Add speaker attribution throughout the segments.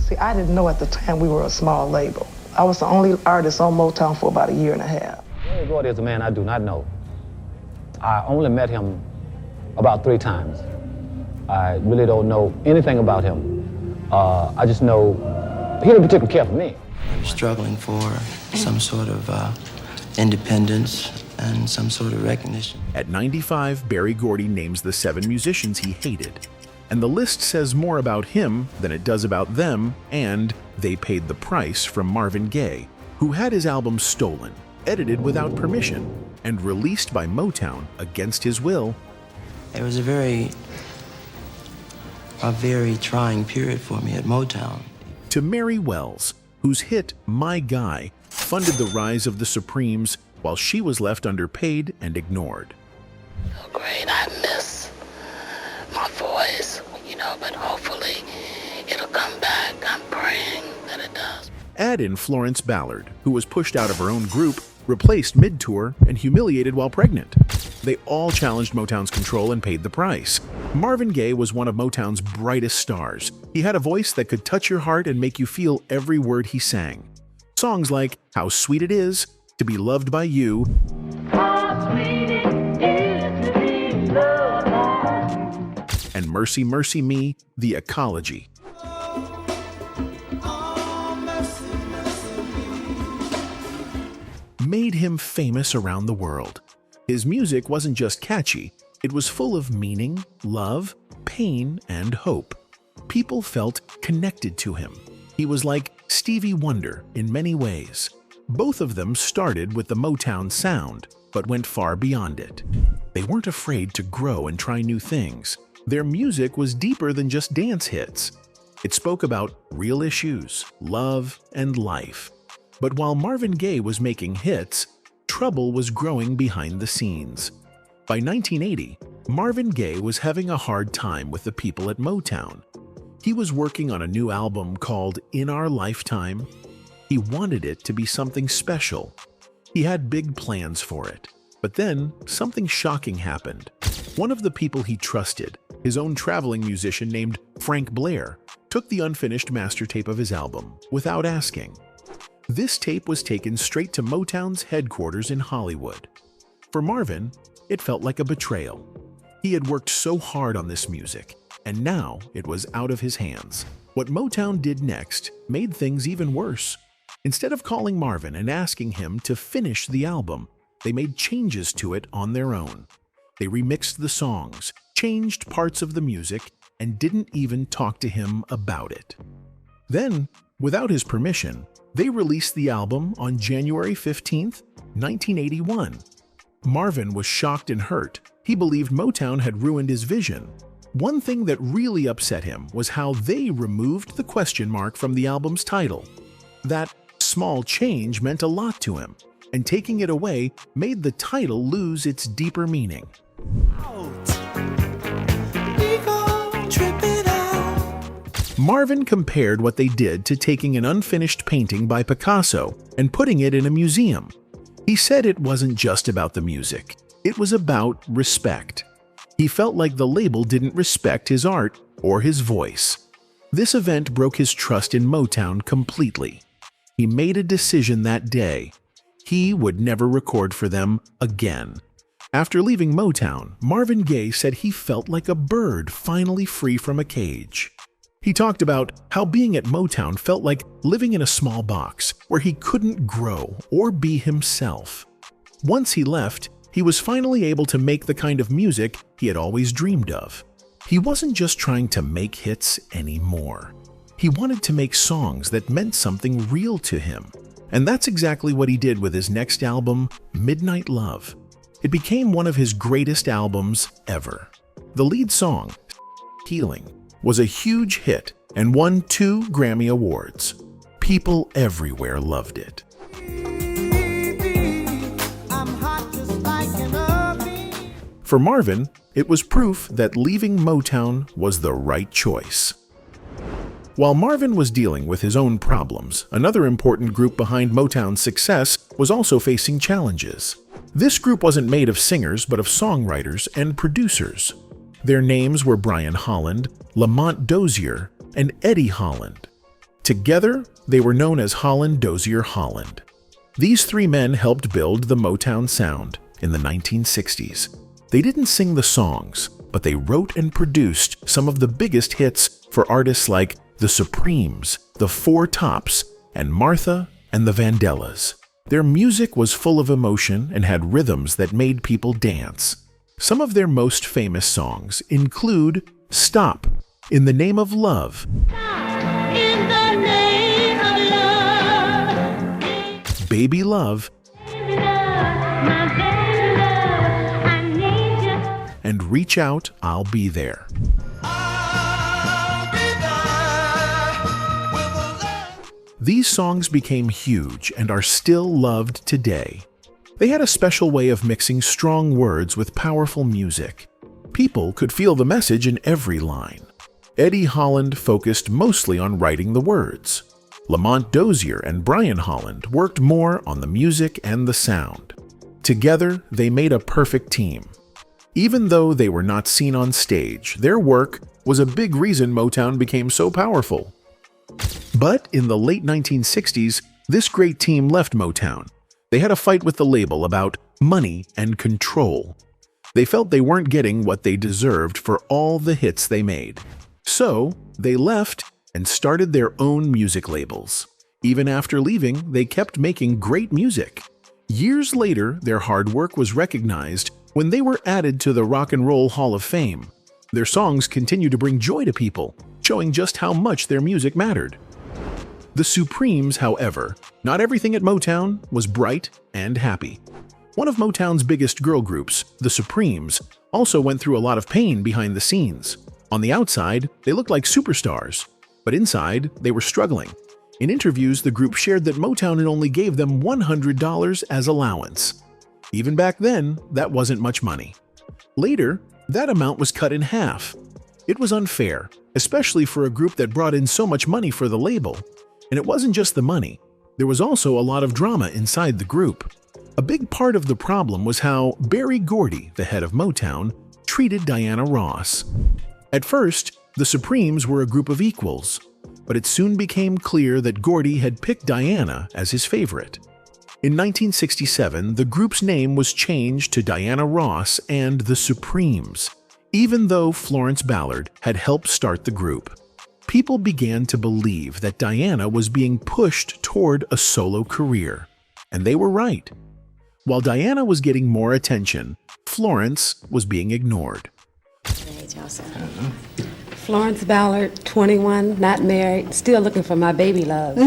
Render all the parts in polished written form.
Speaker 1: See, I didn't know at the time we were a small label. I was the only artist on Motown for about a year and a half.
Speaker 2: Gordy is a man I do not know. I only met him about 3 times. I really don't know anything about him. I just know he didn't particularly care for me.
Speaker 3: Struggling for some sort of independence and some sort of recognition.
Speaker 4: At 95, Berry Gordy names the 7 musicians he hated. And the list says more about him than it does about them, and They Paid the Price from Marvin Gaye, who had his album stolen, edited without permission, and released by Motown against his will.
Speaker 3: It was a very trying period for me at Motown.
Speaker 4: To Mary Wells, whose hit My Guy funded the rise of the Supremes while she was left underpaid and ignored.
Speaker 5: Oh, great, I miss my voice, but hopefully it'll come back. I'm praying that it does.
Speaker 4: Add in Florence Ballard, who was pushed out of her own group, replaced mid-tour, and humiliated while pregnant. They all challenged Motown's control and paid the price. Marvin Gaye was one of Motown's brightest stars. He had a voice that could touch your heart and make you feel every word he sang. Songs like How Sweet It Is, To Be Loved by You, and Mercy, Mercy Me, The Ecology. Made him famous around the world. His music wasn't just catchy, it was full of meaning, love, pain, and hope. People felt connected to him. He was like Stevie Wonder in many ways. Both of them started with the Motown sound, but went far beyond it. They weren't afraid to grow and try new things. Their music was deeper than just dance hits. It spoke about real issues, love, and life. But while Marvin Gaye was making hits, trouble was growing behind the scenes. By 1980, Marvin Gaye was having a hard time with the people at Motown. He was working on a new album called In Our Lifetime. He wanted it to be something special. He had big plans for it. But then, something shocking happened. One of the people he trusted, his own traveling musician named Frank Blair, took the unfinished master tape of his album without asking. This tape was taken straight to Motown's headquarters in Hollywood. For Marvin, it felt like a betrayal. He had worked so hard on this music, and now it was out of his hands. What Motown did next made things even worse. Instead of calling Marvin and asking him to finish the album, they made changes to it on their own. They remixed the songs, changed parts of the music, and didn't even talk to him about it. Then, without his permission, they released the album on January 15, 1981. Marvin was shocked and hurt. He believed Motown had ruined his vision. One thing that really upset him was how they removed the question mark from the album's title. That small change meant a lot to him, and taking it away made the title lose its deeper meaning. Marvin compared what they did to taking an unfinished painting by Picasso and putting it in a museum. He said it wasn't just about the music, it was about respect. He felt like the label didn't respect his art or his voice. This event broke his trust in Motown completely. He made a decision that day. He would never record for them again. After leaving Motown, Marvin Gaye said he felt like a bird finally free from a cage. He talked about how being at Motown felt like living in a small box where he couldn't grow or be himself. Once he left, he was finally able to make the kind of music he had always dreamed of. He wasn't just trying to make hits anymore. He wanted to make songs that meant something real to him. And that's exactly what he did with his next album, Midnight Love. It became one of his greatest albums ever. The lead song, Healing, was a huge hit and won 2 Grammy Awards. People everywhere loved it. For Marvin, it was proof that leaving Motown was the right choice. While Marvin was dealing with his own problems, another important group behind Motown's success was also facing challenges. This group wasn't made of singers, but of songwriters and producers. Their names were Brian Holland, Lamont Dozier, and Eddie Holland. Together, they were known as Holland, Dozier, Holland. These three men helped build the Motown sound in the 1960s. They didn't sing the songs, but they wrote and produced some of the biggest hits for artists like the Supremes, the Four Tops, and Martha and the Vandellas. Their music was full of emotion and had rhythms that made people dance. Some of their most famous songs include Stop, In the Name of Love,
Speaker 6: In the name of love,
Speaker 4: Baby Love,
Speaker 6: baby love, my baby love, I need you.
Speaker 4: and Reach Out, I'll Be There. These songs became huge and are still loved today. They had a special way of mixing strong words with powerful music. People could feel the message in every line. Eddie Holland focused mostly on writing the words. Lamont Dozier and Brian Holland worked more on the music and the sound. Together, they made a perfect team. Even though they were not seen on stage, their work was a big reason Motown became so powerful. But in the late 1960s, this great team left Motown. They had a fight with the label about money and control. They felt they weren't getting what they deserved for all the hits they made. So, they left and started their own music labels. Even after leaving, they kept making great music. Years later, their hard work was recognized when they were added to the Rock and Roll Hall of Fame. Their songs continue to bring joy to people, showing just how much their music mattered. The Supremes, however, not everything at Motown was bright and happy. One of Motown's biggest girl groups, the Supremes, also went through a lot of pain behind the scenes. On the outside, they looked like superstars, but inside, they were struggling. In interviews, the group shared that Motown only gave them $100 as allowance. Even back then, that wasn't much money. Later, that amount was cut in half. It was unfair, especially for a group that brought in so much money for the label. And it wasn't just the money. There was also a lot of drama inside the group. A big part of the problem was how Gordy, the head of Motown, treated Diana Ross. At first, the Supremes were a group of equals, but it soon became clear that Gordy had picked Diana as his favorite. In 1967, the group's name was changed to Diana Ross and the Supremes, even though Florence Ballard had helped start the group. People began to believe that Diana was being pushed toward a solo career, and they were right. While Diana was getting more attention, Florence was being ignored.
Speaker 7: Florence Ballard, 21, not married, still looking for my baby love.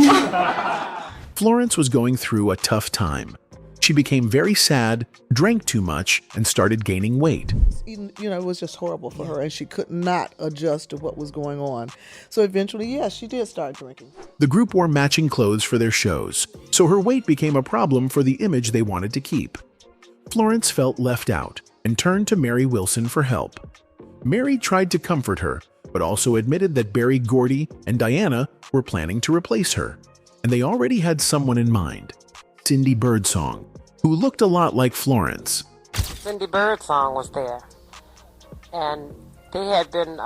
Speaker 4: Florence was going through a tough time. She became very sad, drank too much, and started gaining weight.
Speaker 8: It was just horrible for her, and she could not adjust to what was going on. So eventually, yes, she did start drinking.
Speaker 4: The group wore matching clothes for their shows, so her weight became a problem for the image they wanted to keep. Florence felt left out and turned to Mary Wilson for help. Mary tried to comfort her, but also admitted that Gordy and Diana were planning to replace her, and they already had someone in mind, Cindy Birdsong, who looked a lot like Florence.
Speaker 9: Cindy Birdsong was there, and they had been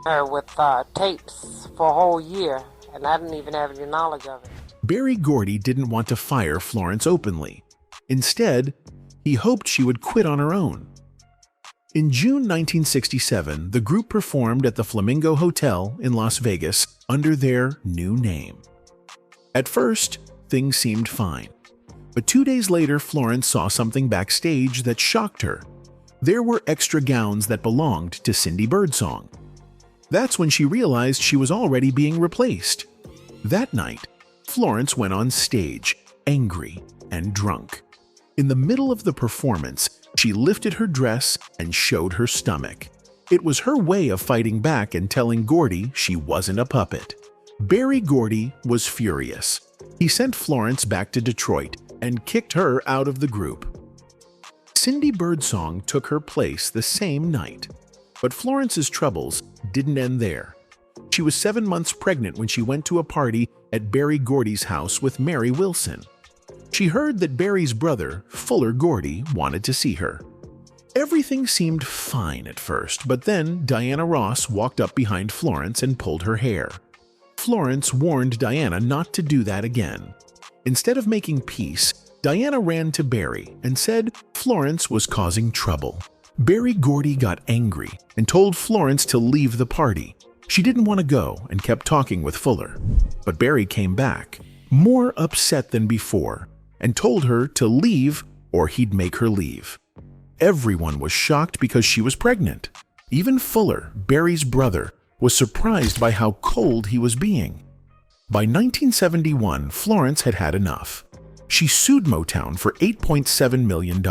Speaker 9: her with tapes for a whole year, and I didn't even have any knowledge of it.
Speaker 4: Gordy didn't want to fire Florence openly. Instead, he hoped she would quit on her own. In June 1967, the group performed at the Flamingo Hotel in Las Vegas under their new name. At first, things seemed fine. But 2 days later, Florence saw something backstage that shocked her. There were extra gowns that belonged to Cindy Birdsong. That's when she realized she was already being replaced. That night, Florence went on stage, angry and drunk. In the middle of the performance, she lifted her dress and showed her stomach. It was her way of fighting back and telling Gordy she wasn't a puppet. Gordy was furious. He sent Florence back to Detroit and kicked her out of the group. Cindy Birdsong took her place the same night. But Florence's troubles didn't end there. She was 7 months pregnant when she went to a party at Gordy's house with Mary Wilson. She heard that Barry's brother, Fuller Gordy, wanted to see her. Everything seemed fine at first, but then Diana Ross walked up behind Florence and pulled her hair. Florence warned Diana not to do that again. Instead of making peace, Diana ran to Berry and said Florence was causing trouble. Berry Gordy got angry and told Florence to leave the party. She didn't want to go and kept talking with Fuller. But Berry came back, more upset than before, and told her to leave or he'd make her leave. Everyone was shocked because she was pregnant. Even Fuller, Berry's brother, was surprised by how cold he was being. By 1971, Florence had had enough. She sued Motown for $8.7 million,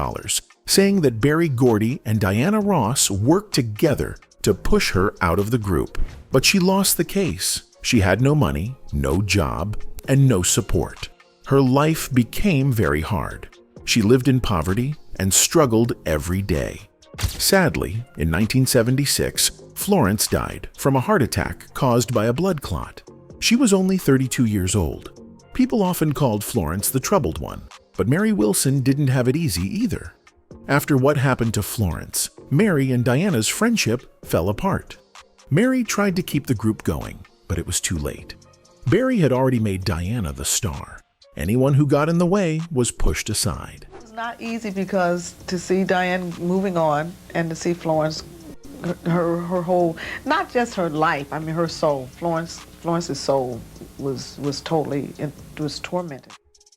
Speaker 4: saying that Berry Gordy and Diana Ross worked together to push her out of the group. But she lost the case. She had no money, no job, and no support. Her life became very hard. She lived in poverty and struggled every day. Sadly, in 1976, Florence died from a heart attack caused by a blood clot. She was only 32 years old. People often called Florence the troubled one, but Mary Wilson didn't have it easy either. After what happened to Florence, Mary and Diana's friendship fell apart. Mary tried to keep the group going, but it was too late. Berry had already made Diana the star. Anyone who got in the way was pushed aside.
Speaker 8: It's not easy because to see Diane moving on and to see Florence, her whole, not just her life, I mean her soul. Florence's soul was totally, it was tormented.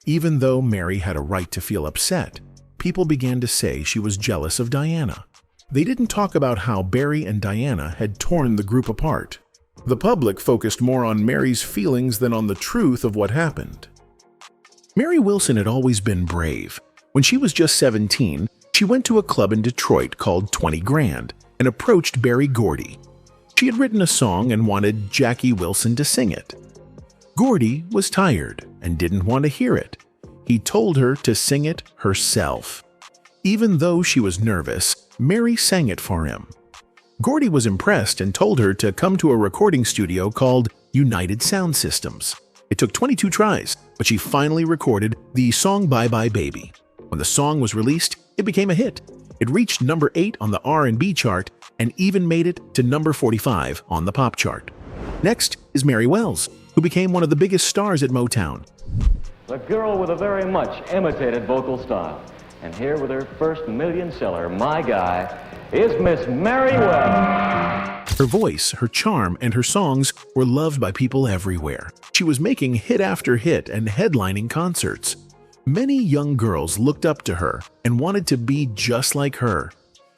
Speaker 4: Even though Mary had a right to feel upset, people began to say she was jealous of Diana. They didn't talk about how Berry and Diana had torn the group apart. The public focused more on Mary's feelings than on the truth of what happened. Mary Wilson had always been brave. When she was just 17, she went to a club in Detroit called 20 Grand and approached Berry Gordy. She had written a song and wanted Jackie Wilson to sing it. Gordy was tired and didn't want to hear it. He told her to sing it herself. Even though she was nervous, Mary sang it for him. Gordy was impressed and told her to come to a recording studio called United Sound Systems. It took 22 tries, but she finally recorded the song Bye Bye Baby. When the song was released, it became a hit. It reached number 8 on the R&B chart and even made it to number 45 on the pop chart. Next is Mary Wells, who became one of the biggest stars at Motown.
Speaker 10: The girl with a very much imitated vocal style. And here with her first million seller, My Guy, is Miss Mary Wells.
Speaker 4: Her voice, her charm, and her songs were loved by people everywhere. She was making hit after hit and headlining concerts. Many young girls looked up to her and wanted to be just like her.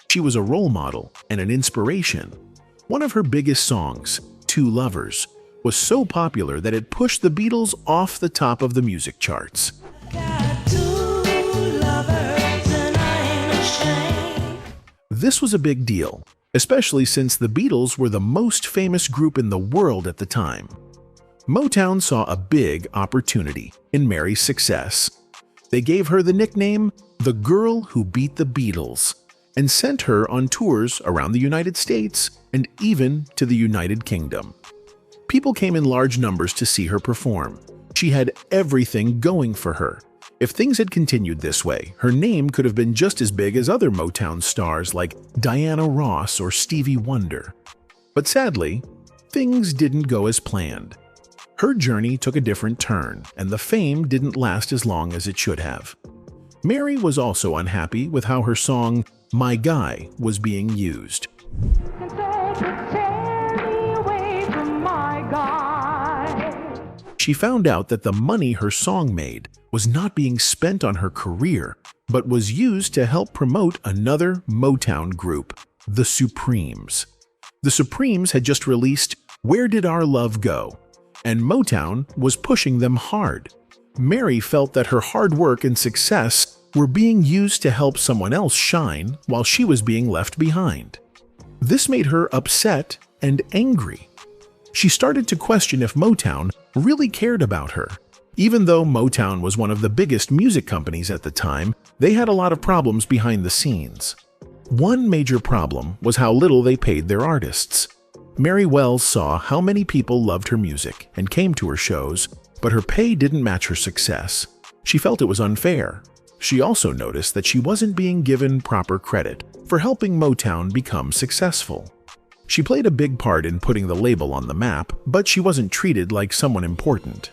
Speaker 4: She was a role model and an inspiration. One of her biggest songs, Two Lovers, was so popular that it pushed the Beatles off the top of the music charts. This was a big deal, especially since the Beatles were the most famous group in the world at the time. Motown saw a big opportunity in Mary's success. They gave her the nickname The Girl Who Beat the Beatles and sent her on tours around the United States and even to the United Kingdom. People came in large numbers to see her perform. She had everything going for her. If things had continued this way, her name could have been just as big as other Motown stars like Diana Ross or Stevie Wonder. But sadly, things didn't go as planned. Her journey took a different turn, and the fame didn't last as long as it should have. Mary was also unhappy with how her song, My Guy, was being used. She found out that the money her song made was not being spent on her career, but was used to help promote another Motown group, the Supremes. The Supremes had just released Where Did Our Love Go? And Motown was pushing them hard. Mary felt that her hard work and success were being used to help someone else shine while she was being left behind. This made her upset and angry. She started to question if Motown really cared about her. Even though Motown was one of the biggest music companies at the time, they had a lot of problems behind the scenes. One major problem was how little they paid their artists. Mary Wells saw how many people loved her music and came to her shows, but her pay didn't match her success. She felt it was unfair. She also noticed that she wasn't being given proper credit for helping Motown become successful. She played a big part in putting the label on the map, but she wasn't treated like someone important.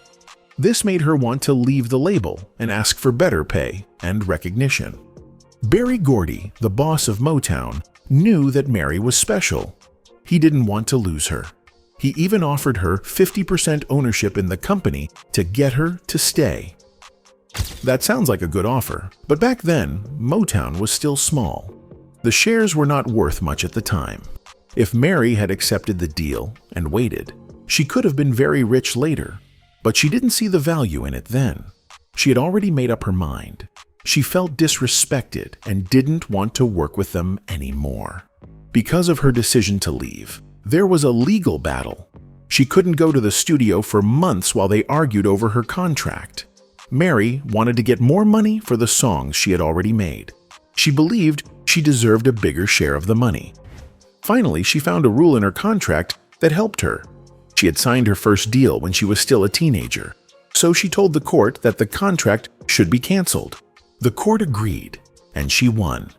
Speaker 4: This made her want to leave the label and ask for better pay and recognition. Berry Gordy, the boss of Motown, knew that Mary was special. He didn't want to lose her. He even offered her 50% ownership in the company to get her to stay. That sounds like a good offer, but back then, Motown was still small. The shares were not worth much at the time. If Mary had accepted the deal and waited, she could have been very rich later, but she didn't see the value in it then. She had already made up her mind. She felt disrespected and didn't want to work with them anymore. Because of her decision to leave, there was a legal battle. She couldn't go to the studio for months while they argued over her contract. Mary wanted to get more money for the songs she had already made. She believed she deserved a bigger share of the money. Finally, she found a rule in her contract that helped her. She had signed her first deal when she was still a teenager, so she told the court that the contract should be canceled. The court agreed, and she won.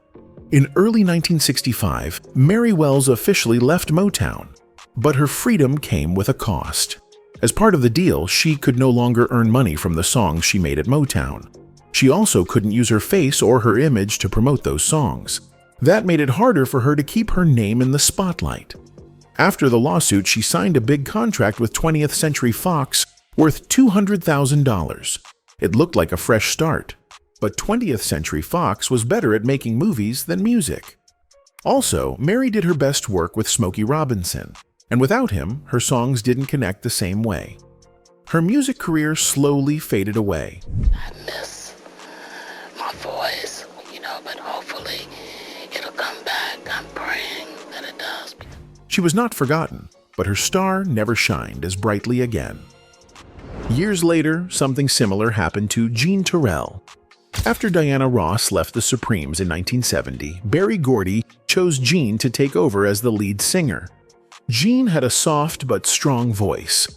Speaker 4: In early 1965, Mary Wells officially left Motown, but her freedom came with a cost. As part of the deal, she could no longer earn money from the songs she made at Motown. She also couldn't use her face or her image to promote those songs. That made it harder for her to keep her name in the spotlight. After the lawsuit, she signed a big contract with 20th Century Fox worth $200,000. It looked like a fresh start, but 20th Century Fox was better at making movies than music. Also, Mary did her best work with Smokey Robinson, and without him, her songs didn't connect the same way. Her music career slowly faded away.
Speaker 5: I miss my voice, but hopefully it'll come back. I'm praying that it does.
Speaker 4: She was not forgotten, but her star never shined as brightly again. Years later, something similar happened to Jean Terrell. After Diana Ross left the Supremes in 1970, Berry Gordy chose Jean to take over as the lead singer. Jean had a soft but strong voice.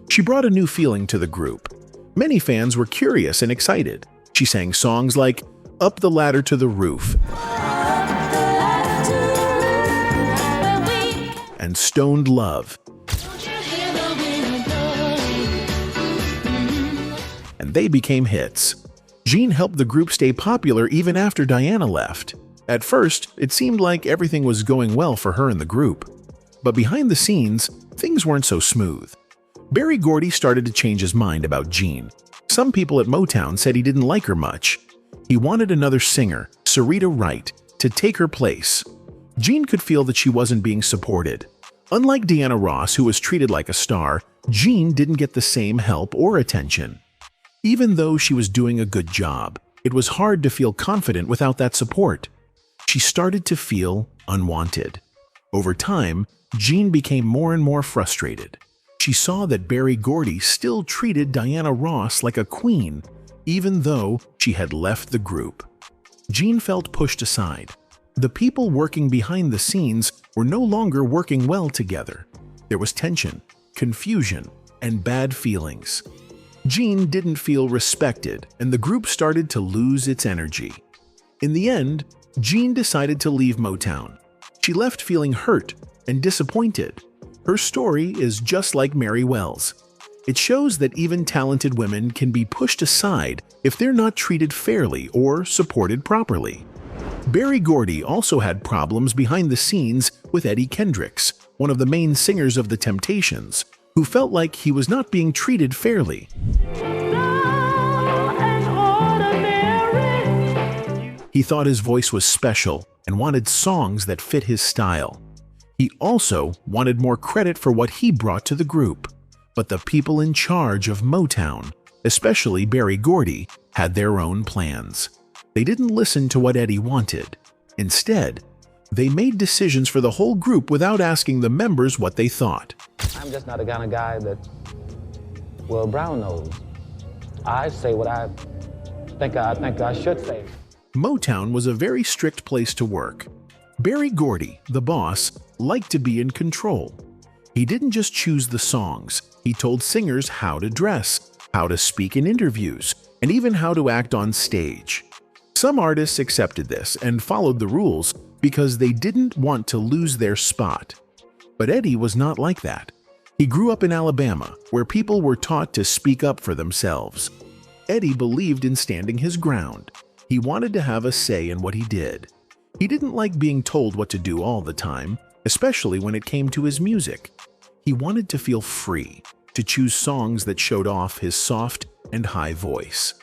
Speaker 4: She brought a new feeling to the group. Many fans were curious and excited. She sang songs like Up the Ladder to the Roof and Stoned Love. And they became hits. Jean helped the group stay popular even after Diana left. At first, it seemed like everything was going well for her and the group. But behind the scenes, things weren't so smooth. Berry Gordy started to change his mind about Jean. Some people at Motown said he didn't like her much. He wanted another singer, Sarita Wright, to take her place. Jean could feel that she wasn't being supported. Unlike Diana Ross, who was treated like a star, Jean didn't get the same help or attention. Even though she was doing a good job, it was hard to feel confident without that support. She started to feel unwanted. Over time, Jean became more and more frustrated. She saw that Berry Gordy still treated Diana Ross like a queen, even though she had left the group. Jean felt pushed aside. The people working behind the scenes were no longer working well together. There was tension, confusion, and bad feelings. Jean didn't feel respected, and the group started to lose its energy. In the end, Jean decided to leave Motown. She left feeling hurt and disappointed. Her story is just like Mary Wells. It shows that even talented women can be pushed aside if they're not treated fairly or supported properly. Berry Gordy also had problems behind the scenes with Eddie Kendricks, one of the main singers of The Temptations, who felt like he was not being treated fairly. He thought his voice was special and wanted songs that fit his style. He also wanted more credit for what he brought to the group. But the people in charge of Motown, especially Berry Gordy, had their own plans. They didn't listen to what Eddie wanted. Instead, they made decisions for the whole group without asking the members what they thought.
Speaker 2: I'm just not the kind of guy that, brown nose. I say what I think I should say.
Speaker 4: Motown was a very strict place to work. Berry Gordy, the boss, liked to be in control. He didn't just choose the songs, he told singers how to dress, how to speak in interviews, and even how to act on stage. Some artists accepted this and followed the rules, because they didn't want to lose their spot. But Eddie was not like that. He grew up in Alabama, where people were taught to speak up for themselves. Eddie believed in standing his ground. He wanted to have a say in what he did. He didn't like being told what to do all the time, especially when it came to his music. He wanted to feel free, to choose songs that showed off his soft and high voice.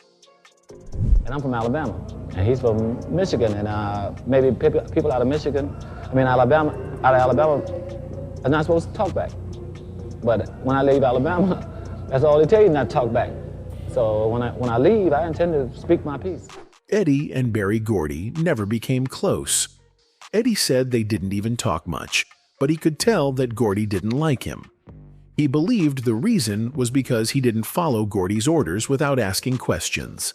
Speaker 2: And I'm from Alabama, and he's from Michigan, and maybe people out of Michigan, Alabama, are not supposed to talk back. But when I leave Alabama, that's all they tell you, not to talk back. So when I leave, I intend to speak my piece.
Speaker 4: Eddie and Berry Gordy never became close. Eddie said they didn't even talk much, but he could tell that Gordy didn't like him. He believed the reason was because he didn't follow Gordy's orders without asking questions.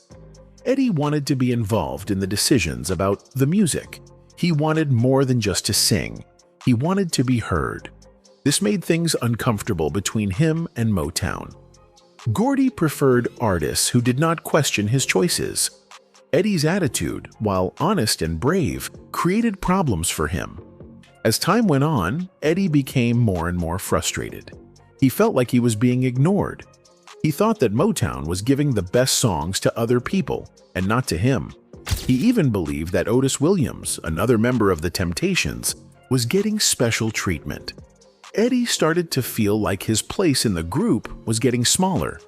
Speaker 4: Eddie wanted to be involved in the decisions about the music. He wanted more than just to sing. He wanted to be heard. This made things uncomfortable between him and Motown. Gordy preferred artists who did not question his choices. Eddie's attitude, while honest and brave, created problems for him. As time went on, Eddie became more and more frustrated. He felt like he was being ignored. He thought that Motown was giving the best songs to other people, and not to him. He even believed that Otis Williams, another member of the Temptations, was getting special treatment. Eddie started to feel like his place in the group was getting smaller.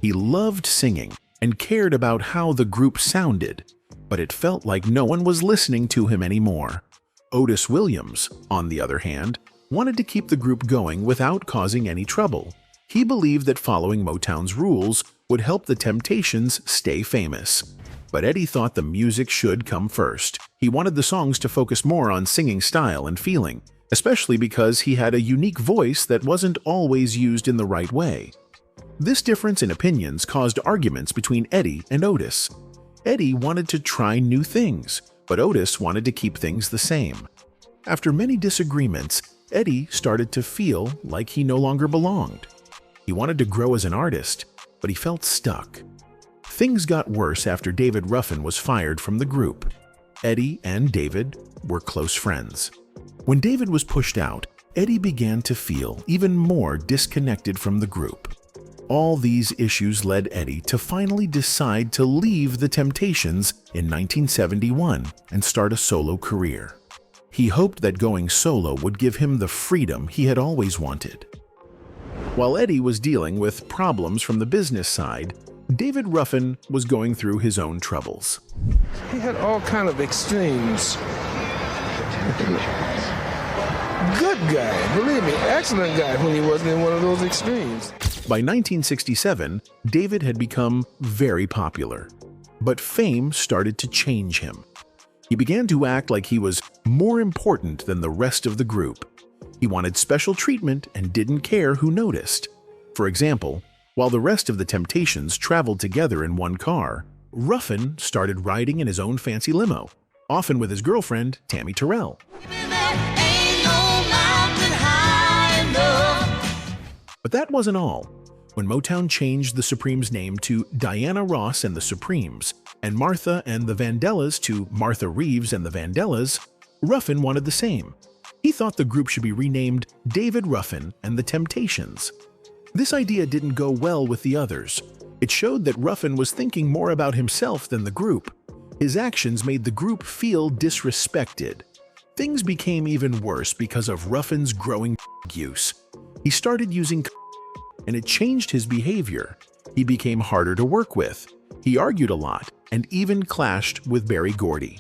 Speaker 4: He loved singing and cared about how the group sounded, but it felt like no one was listening to him anymore. Otis Williams, on the other hand, wanted to keep the group going without causing any trouble. He believed that following Motown's rules would help the Temptations stay famous. But Eddie thought the music should come first. He wanted the songs to focus more on singing style and feeling, especially because he had a unique voice that wasn't always used in the right way. This difference in opinions caused arguments between Eddie and Otis. Eddie wanted to try new things, but Otis wanted to keep things the same. After many disagreements, Eddie started to feel like he no longer belonged. He wanted to grow as an artist, but he felt stuck. Things got worse after David Ruffin was fired from the group. Eddie and David were close friends. When David was pushed out, Eddie began to feel even more disconnected from the group. All these issues led Eddie to finally decide to leave the Temptations in 1971 and start a solo career. He hoped that going solo would give him the freedom he had always wanted. While Eddie was dealing with problems from the business side, David Ruffin was going through his own troubles.
Speaker 11: He had all kind of extremes. Good guy, believe me, excellent guy when he wasn't in one of those extremes.
Speaker 4: By 1967, David had become very popular, but fame started to change him. He began to act like he was more important than the rest of the group. He wanted special treatment and didn't care who noticed. For example, while the rest of the Temptations traveled together in one car, Ruffin started riding in his own fancy limo, often with his girlfriend, Tammy Terrell. But that wasn't all. When Motown changed the Supremes' name to Diana Ross and the Supremes, and Martha and the Vandellas to Martha Reeves and the Vandellas, Ruffin wanted the same. He thought the group should be renamed David Ruffin and the Temptations. This idea didn't go well with the others. It showed that Ruffin was thinking more about himself than the group. His actions made the group feel disrespected. Things became even worse because of Ruffin's growing use. He started using and it changed his behavior. He became harder to work with. He argued a lot and even clashed with Berry Gordy.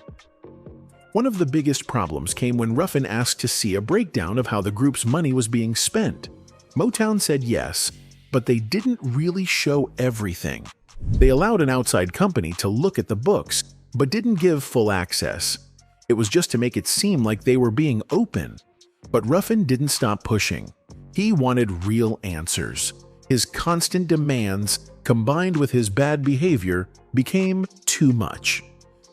Speaker 4: One of the biggest problems came when Ruffin asked to see a breakdown of how the group's money was being spent. Motown said yes, but they didn't really show everything. They allowed an outside company to look at the books, but didn't give full access. It was just to make it seem like they were being open. But Ruffin didn't stop pushing. He wanted real answers. His constant demands, combined with his bad behavior, became too much.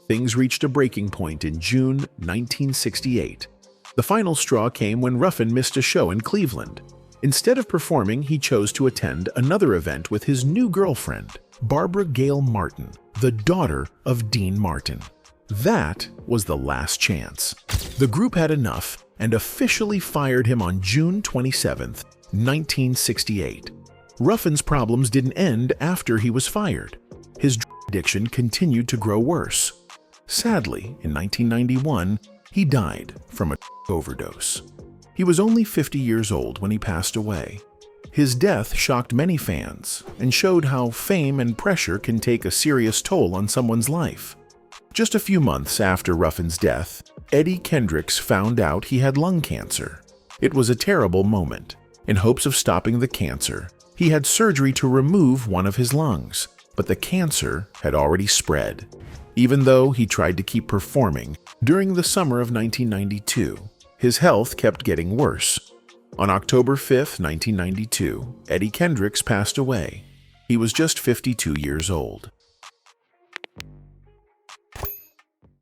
Speaker 4: Things reached a breaking point in June 1968. The final straw came when Ruffin missed a show in Cleveland. Instead of performing, he chose to attend another event with his new girlfriend, Barbara Gayle Martin, the daughter of Dean Martin. That was the last chance. The group had enough and officially fired him on June 27, 1968. Ruffin's problems didn't end after he was fired. His drug addiction continued to grow worse. Sadly, in 1991, he died from a overdose. He was only 50 years old when he passed away. His death shocked many fans and showed how fame and pressure can take a serious toll on someone's life. Just a few months after Ruffin's death, Eddie Kendricks found out he had lung cancer. It was a terrible moment. In hopes of stopping the cancer, he had surgery to remove one of his lungs, but the cancer had already spread. Even though he tried to keep performing, during the summer of 1992, his health kept getting worse. On October 5, 1992, Eddie Kendricks passed away. He was just 52 years old.